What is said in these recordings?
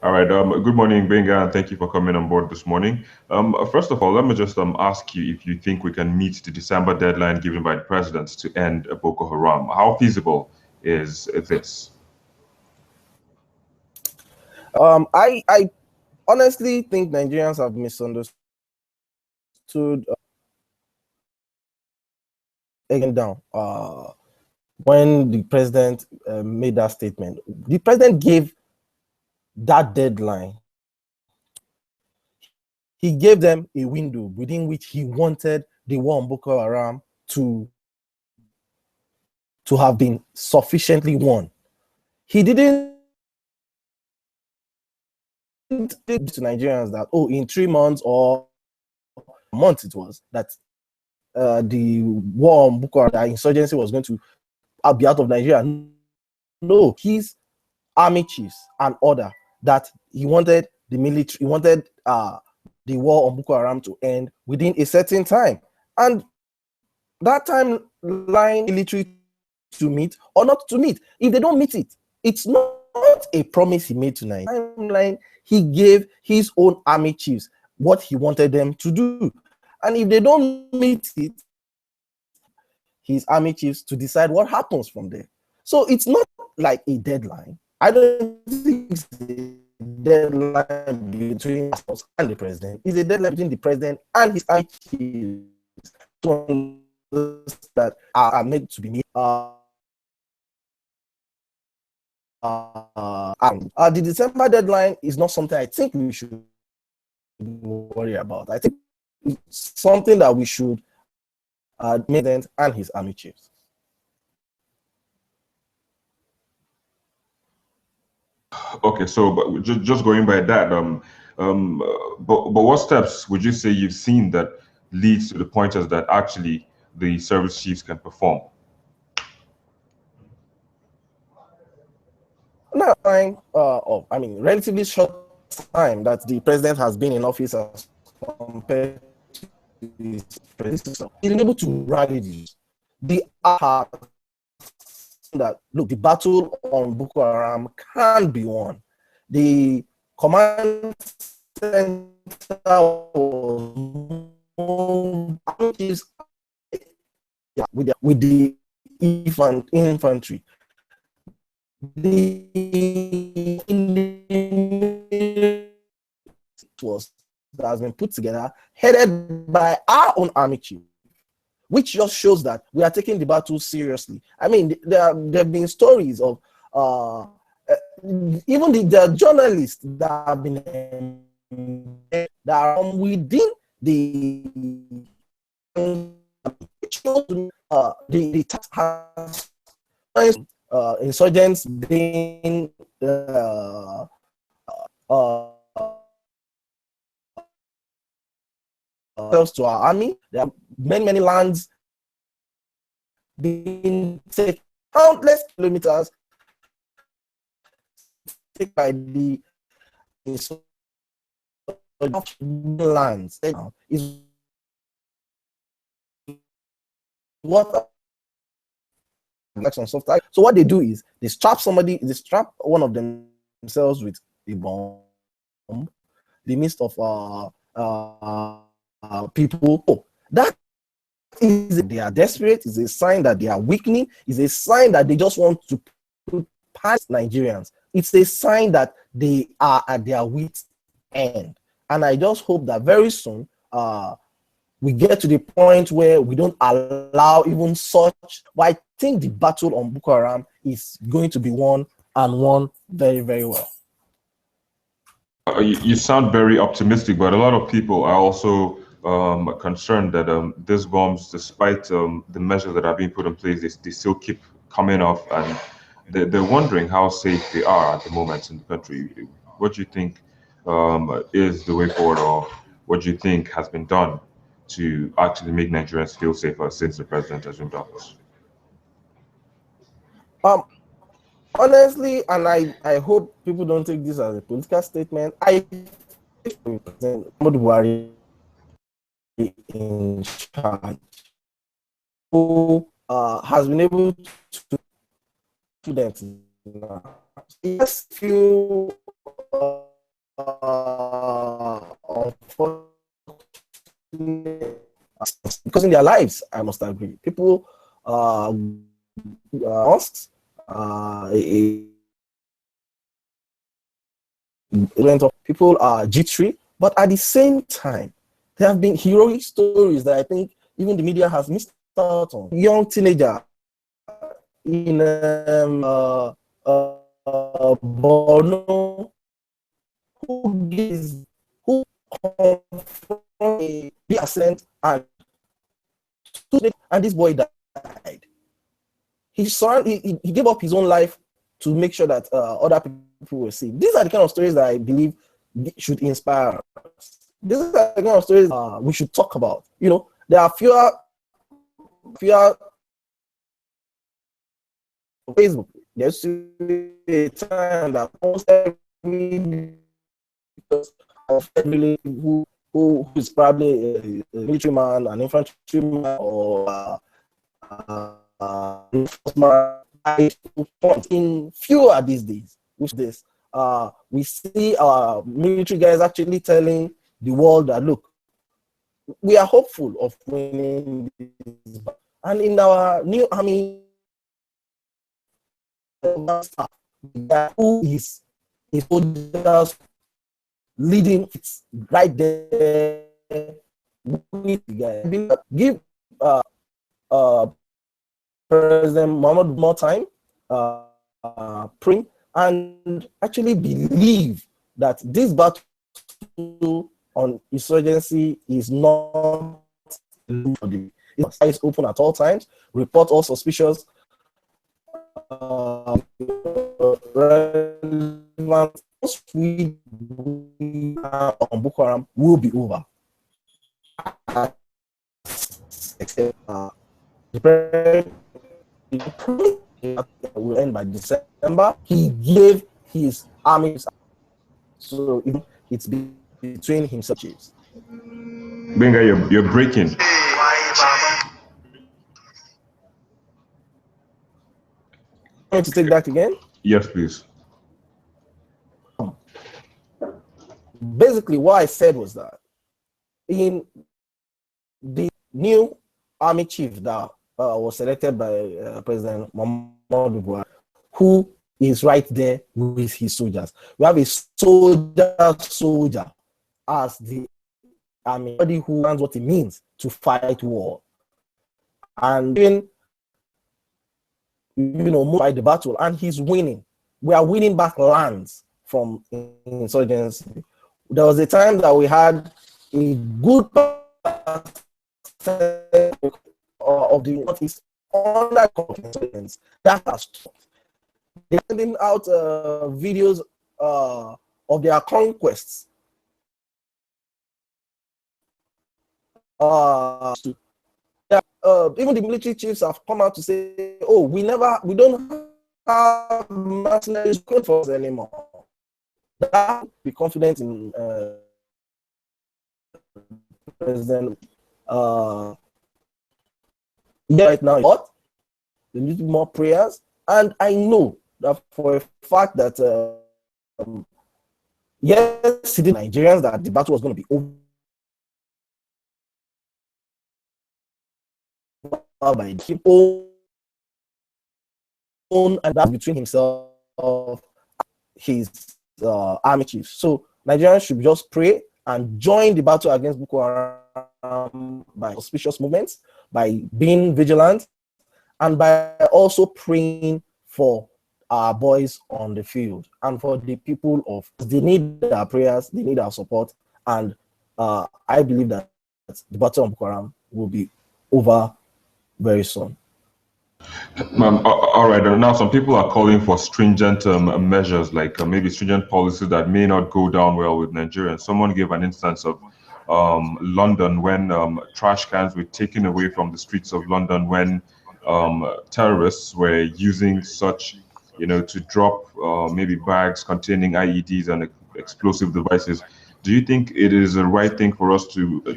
All right. Good morning, Benga, and thank you for coming on board this morning. First of all, let me just ask you if you think we can meet the December deadline given by the president to end Boko Haram. How feasible is this? I honestly think Nigerians have misunderstood again down when the president made that statement. The president gave that deadline. He gave them a window within which he wanted the war on Boko Haram to have been sufficiently won. He didn't to Nigerians that, oh, in 3 months or months it was that the war on Boko Haram, the insurgency was going to be out of Nigeria. No, his army chiefs and order that he wanted the military, he wanted the war on Boko Haram to end within a certain time. And that timeline military to meet or not to meet. If they don't meet it, it's not a promise he made tonight. Timeline he gave his own army chiefs what he wanted them to do. And if they don't meet it, his army chiefs to decide what happens from there. So it's not like a deadline. I don't think it's a deadline between us and the president. It's a deadline between the president and his army chiefs that are made to be made. The December deadline is not something I think we should worry about. I think it's something that we should president and his army chiefs. Okay, so but just going by that, but what steps would you say you've seen that leads to the pointers that actually the service chiefs can perform? Now, relatively short time that the president has been in office as compared to his predecessor, he's been able to rally these. The that look, the battle on Boko Haram can be won. The command center was with the infantry. The was that has been put together, headed by our own army chief, which just shows that we are taking the battle seriously. I mean, there have been stories of even the journalists that have been that are within the task has insurgents being to our army. There are many lands being taken countless kilometers by the lands is what so what they do is they strap one of themselves with a bomb in the midst of people. That is, they are desperate, is a sign that they are weakening, is a sign that they just want to put past Nigerians. It's a sign that they are at their wit's end. And I just hope that very soon we get to the point where we don't allow even such. Well, I think the battle on Boko Haram is going to be won and won very, very well. You sound very optimistic, but a lot of people are also concerned that these bombs, despite the measures that are being put in place, they still keep coming off, and they're wondering how safe they are at the moment in the country. What do you think is the way forward, or what do you think has been done to actually make Nigerians feel safer since the president assumed office? Honestly, and I hope people don't take this as a political statement, I think President Buhari in charge who has been able to students now. Yes, few because in their lives, I must agree, people lost people are jittery, but at the same time, there have been heroic stories that I think even the media has missed out on. Young teenager in Borno who confronted the accident and this boy died. He gave up his own life to make sure that other people will see. These are the kind of stories that I believe should inspire us. These are the kind of stories we should talk about. You know, there are fewer Facebook. There's a time that almost every who is probably a military man, an infantryman, or in fewer these days. With this, we see our military guys actually telling the world that look, we are hopeful of winning this. And in our new army, who is soldiers leading, it's right there with the guy. Give President Muhammad more time, praying, and actually believe that this battle on insurgency is not it's open at all times. Report all suspicious we on Boko Haram will be over. Except the president will end by December. He gave his armies, so it's between himself. Benga, you're breaking. Want to take that again? Yes, please. Basically, what I said was that in the new army chief that was selected by President Muhammadu Buhari, who is right there with his soldiers. We have a soldier as the army, somebody who knows what it means to fight war, and even fight the battle, and he's winning. We are winning back lands from insurgency. There was a time that we had a good of the Northeast under insurgents. That has stopped. They're sending out videos of their conquests. Even the military chiefs have come out to say, "Oh, we don't have mercenaries for us anymore." That be confident in President. Right now, what they need more prayers, and I know that for a fact that yes, the Nigerians that the battle was going to be over by people, and that's between himself, his army chiefs. So Nigerians should just pray and join the battle against Boko Haram by auspicious movements, by being vigilant, and by also praying for our boys on the field and for the people of. They need our prayers, they need our support, and I believe that the battle of Boko Haram will be over very soon. All right. Now, some people are calling for stringent measures, like maybe stringent policies that may not go down well with Nigerians. Someone gave an instance of London when trash cans were taken away from the streets of London when terrorists were using such, to drop maybe bags containing IEDs and explosive devices. Do you think it is the right thing for us do you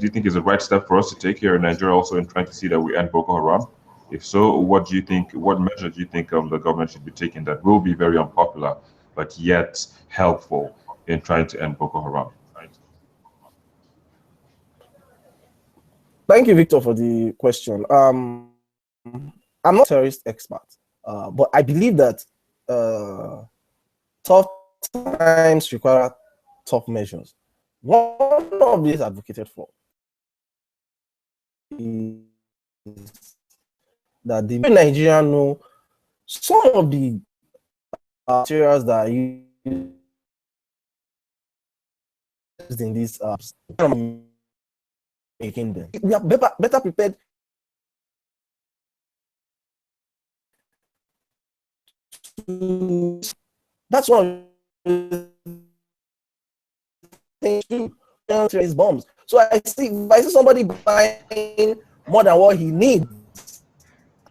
think is the right step for us to take here in Nigeria also in trying to see that we end Boko Haram? If so, what measure do you think the government should be taking that will be very unpopular, but yet helpful in trying to end Boko Haram? Thank you, Victor, for the question. I'm not a terrorist expert, but I believe that tough times require tough measures. One of these advocated for is that the Nigerian know some of the materials that are used in these apps, making them. We are better prepared to. That's one of the things too. Terrorist bombs. So if I see somebody buying more than what he needs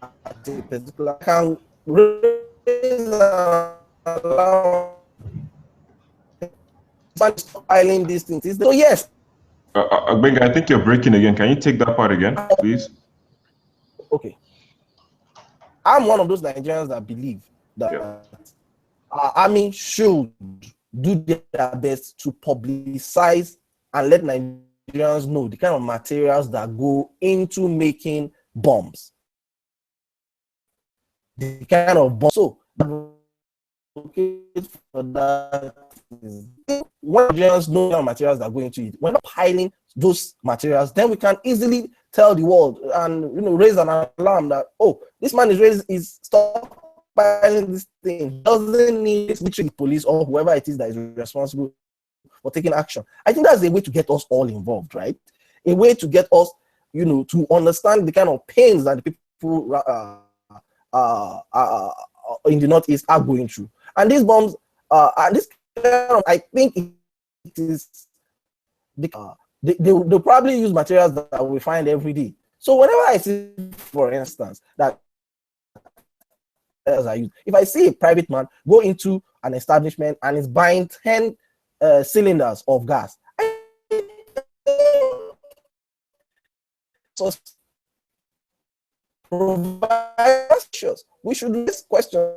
at a particular, I can raise an alarm. Stockpiling these things. So yes. Benga, I think you're breaking again. Can you take that part again, please? Okay. I'm one of those Nigerians that believe that our army should do their best to publicize and let Nigerians know the kind of materials that go into making bombs. The kind of bombs. So, for that is when Nigerians know the kind of materials that go into it, we're not piling those materials, then we can easily tell the world and raise an alarm that, oh, this man is stockpiling this thing. Doesn't need military, police, or whoever it is that is responsible for taking action. I think that's a way to get us all involved, right? A way to get us, to understand the kind of pains that the people in the Northeast are going through. And these bombs, and this I think it is they'll probably use materials that we find every day. So whenever I see, for instance, that as I use, if I see a private man go into an establishment and is buying 10 cylinders of gas, we should raise questions.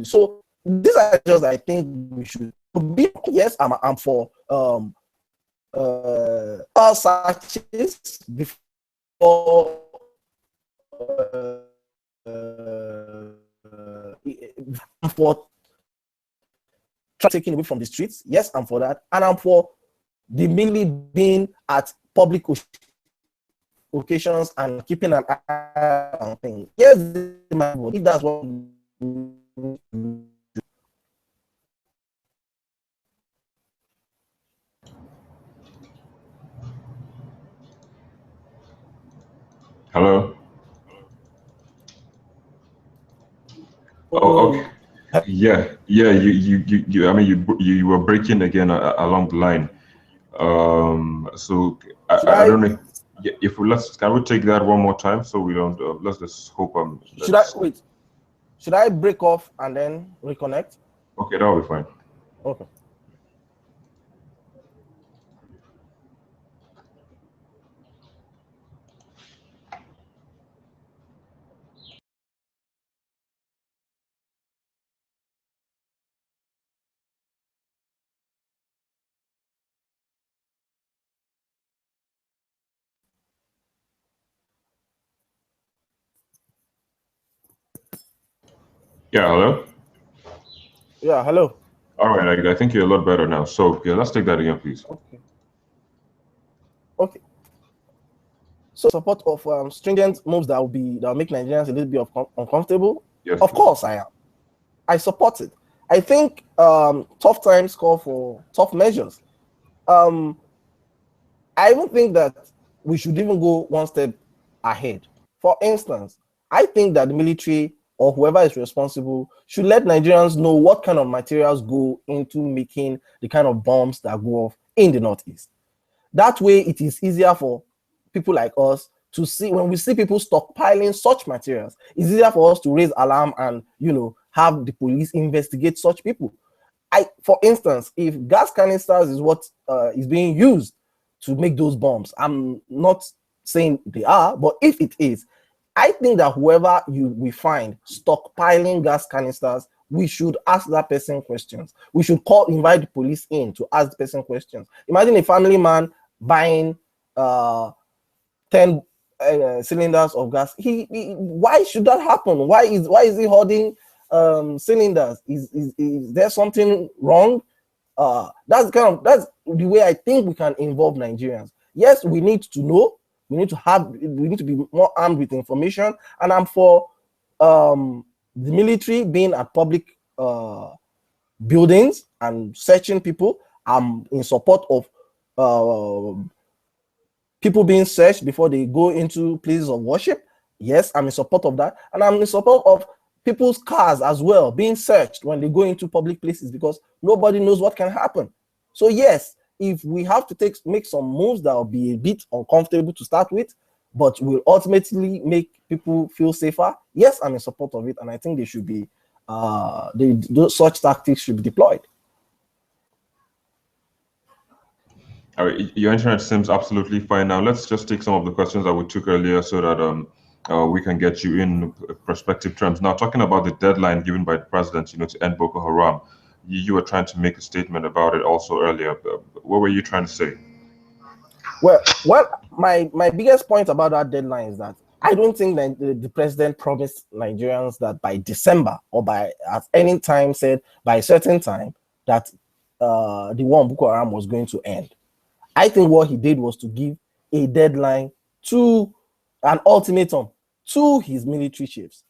So these are just, I think we should be. Yes, I'm for all searches before for taking away from the streets. Yes, I'm for that, and I'm for the mainly being at public occasions and keeping an eye on things. Yes, if that's what. Hello. Oh, okay. Yeah. You. I mean, you were breaking again along the line. So I don't know if can we take that one more time so we don't. Let's just hope. Should I wait? Should I break off and then reconnect? Okay, that'll be fine. Okay. Yeah, hello? Yeah, hello. All right, I think you're a lot better now. So, yeah, let's take that again, please. Okay. So, support of stringent moves that will make Nigerians a little bit uncomfortable. Yes, of course, I am. I support it. I think tough times call for tough measures. I even think that we should even go one step ahead. For instance, I think that the military or whoever is responsible should let Nigerians know what kind of materials go into making the kind of bombs that go off in the Northeast. That way, it is easier for people like us to see, when we see people stockpiling such materials, it's easier for us to raise alarm and, have the police investigate such people. For instance, if gas canisters is what is being used to make those bombs, I'm not saying they are, but if it is, I think that whoever we find stockpiling gas canisters, we should ask that person questions. We should invite the police in to ask the person questions. Imagine a family man buying uh 10 cylinders of gas. Why should that happen? Why is he hoarding cylinders? Is there something wrong? That's the way I think we can involve Nigerians. Yes, we need to know. We need to be more armed with information. And I'm for the military being at public buildings and searching people. I'm in support of people being searched before they go into places of worship. Yes, I'm in support of that. And I'm in support of people's cars as well being searched when they go into public places, because nobody knows what can happen. So yes, if we have to make some moves that will be a bit uncomfortable to start with, but will ultimately make people feel safer, yes, I'm in support of it. And I think they should be such tactics should be deployed. All right, your internet seems absolutely fine now. Let's just take some of the questions that we took earlier so that we can get you in perspective terms. Now, talking about the deadline given by the president, to end Boko Haram, you were trying to make a statement about it also earlier. What were you trying to say? Well, my biggest point about that deadline is that I don't think that the president promised Nigerians that by December or at any time said by a certain time that the war on Boko Haram was going to end. I think what he did was to give a deadline to an ultimatum to his military chiefs.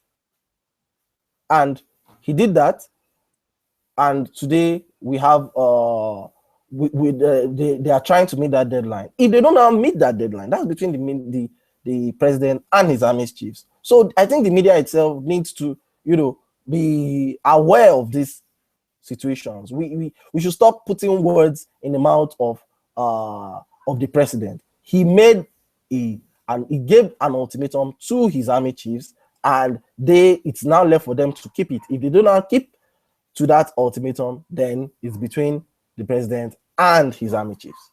And he did that. And today we have they are trying to meet that deadline. If they don't now meet that deadline, that's between the president and his army chiefs. So I think the media itself needs to, be aware of these situations. We should stop putting words in the mouth of the president. He made he gave an ultimatum to his army chiefs, and it's now left for them to keep it. If they do not keep to that ultimatum, then it's between the president and his army chiefs.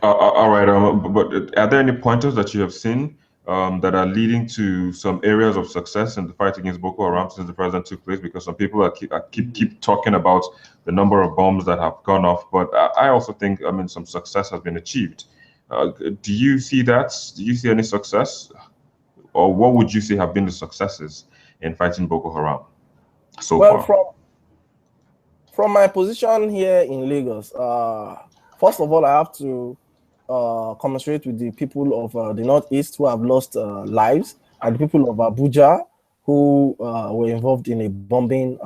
All right, but are there any pointers that you have seen that are leading to some areas of success in the fight against Boko Haram since the president took place? Because some people keep talking about the number of bombs that have gone off, but I also think, some success has been achieved. Do you see that? Do you see any success? Or what would you say have been the successes in fighting Boko Haram so far? From my position here in Lagos, first of all, I have to commiserate with the people of the Northeast who have lost lives, and the people of Abuja who were involved in a bombing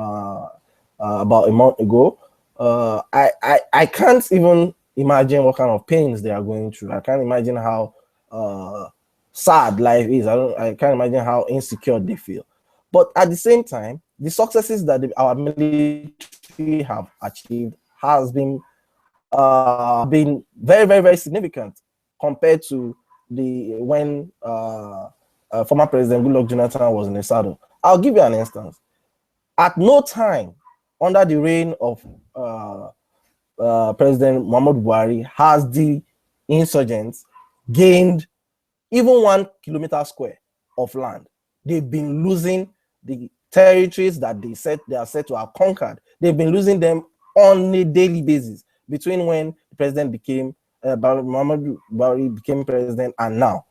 about a month ago. I can't even imagine what kind of pains they are going through. I can't imagine how sad life is. I can't imagine how insecure they feel. But at the same time, the successes that our military have achieved has been very, very, very significant compared to when former President Goodluck Jonathan was in the saddle. I'll give you an instance. At no time under the reign of President Muhammadu Buhari has the insurgents gained even 1 kilometer square of land. They've been losing the territories that they are said to have conquered. They've been losing them on a daily basis between when the president became Muhammadu Buhari became president and now.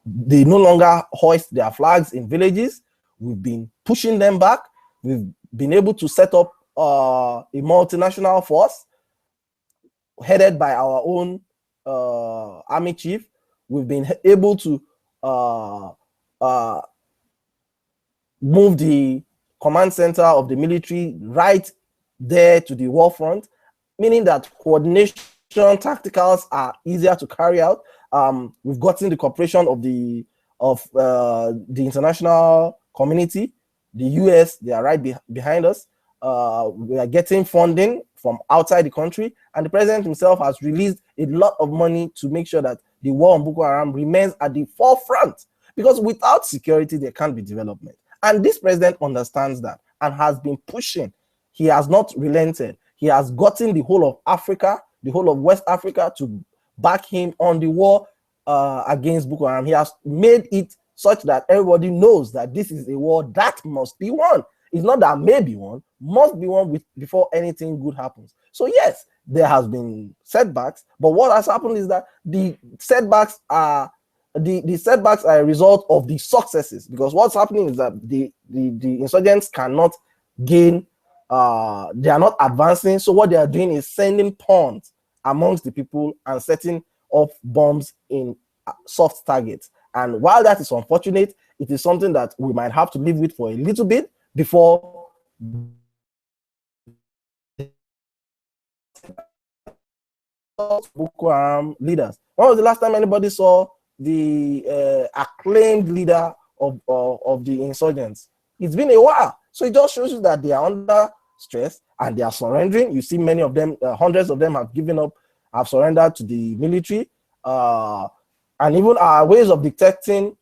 They no longer hoist their flags in villages. We've been pushing them back. We've been able to set up a multinational force headed by our own army chief. We've been able to move the command center of the military right there to the war front, meaning that coordination tacticals are easier to carry out. We've gotten the cooperation of the international community. The US, they are right behind us. We are getting funding from outside the country, and the president himself has released a lot of money to make sure that the war on Boko Haram remains at the forefront, because without security, there can't be development. And this president understands that and has been pushing. He has not relented. He has gotten the whole of Africa, the whole of West Africa to back him on the war against Boko Haram. He has made it such that everybody knows that this is a war that must be won. It's not that may be won, must be won before anything good happens. So yes, there has been setbacks, but what has happened is that the setbacks are a result of the successes, because what's happening is that the insurgents cannot gain, they are not advancing. So what they are doing is sending pawns amongst the people and setting off bombs in soft targets. And while that is unfortunate, it is something that we might have to live with for a little bit before Boko Haram leaders. When was the last time anybody saw the acclaimed leader of the insurgents? It's been a while. So it just shows you that they are under stress and they are surrendering. You see many of them, hundreds of them have given up, have surrendered to the military. And even our ways of detecting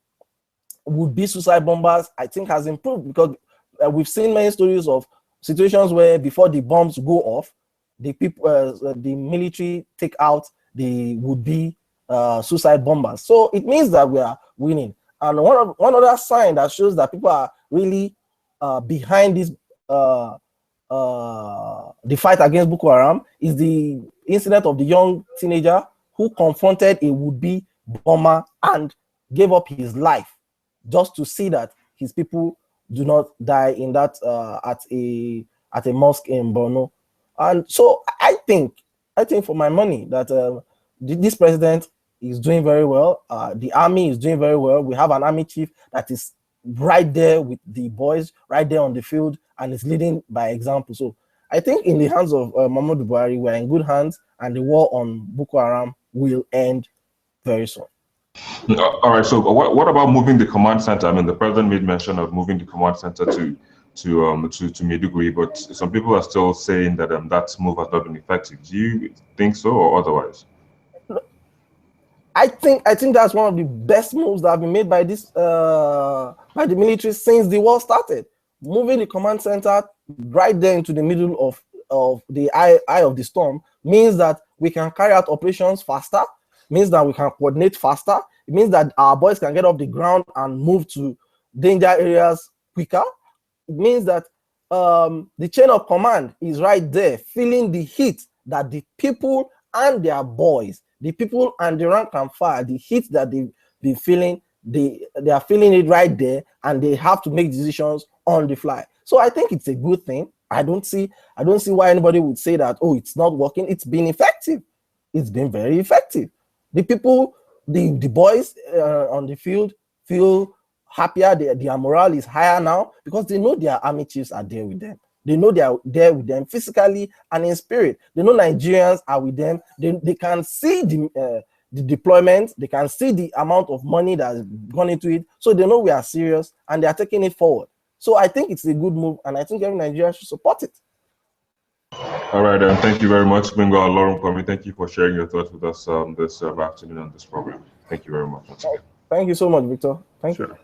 would-be suicide bombers, I think, has improved, because we've seen many stories of situations where before the bombs go off, the people, the military take out the would-be suicide bombers. So it means that we are winning. And one other sign that shows that people are really behind this the fight against Boko Haram is the incident of the young teenager who confronted a would-be bomber and gave up his life just to see that his people do not die in that at a mosque in Borno. And so I think for my money that this president is doing very well. The army is doing very well. We have an army chief that is right there with the boys, right there on the field, and is leading by example. So I think in the hands of Muhammadu Buhari, we're in good hands, and the war on Boko Haram will end very soon. All right. So what about moving the command center? I mean, the president made mention of moving the command center to Maiduguri, but some people are still saying that that move has not been effective. Do you think so, or otherwise? I think that's one of the best moves that have been made by this by the military since the war started. Moving the command center right there into the middle of the eye of the storm means that we can carry out operations faster, means that we can coordinate faster. It means that our boys can get off the ground and move to danger areas quicker. It means that the chain of command is right there, feeling the heat that the people and their boys, the people and the rank and file, the heat that they've been feeling, they are feeling it right there, and they have to make decisions on the fly. So I think it's a good thing. I don't see why anybody would say that, oh, it's not working. It's been effective. It's been very effective. The people, the boys on the field feel happier. Their morale is higher now because they know their army chiefs are there with them. They know they are there with them physically and in spirit. They know Nigerians are with them. They can see the deployment. They can see the amount of money that has gone into it. So they know we are serious and they are taking it forward. So I think it's a good move, and I think every Nigerian should support it. All right, thank you very much, Bingo and Lauren Kwame. Thank you for sharing your thoughts with us this afternoon on this program. Thank you very much. Thank you so much, Victor. Thank you.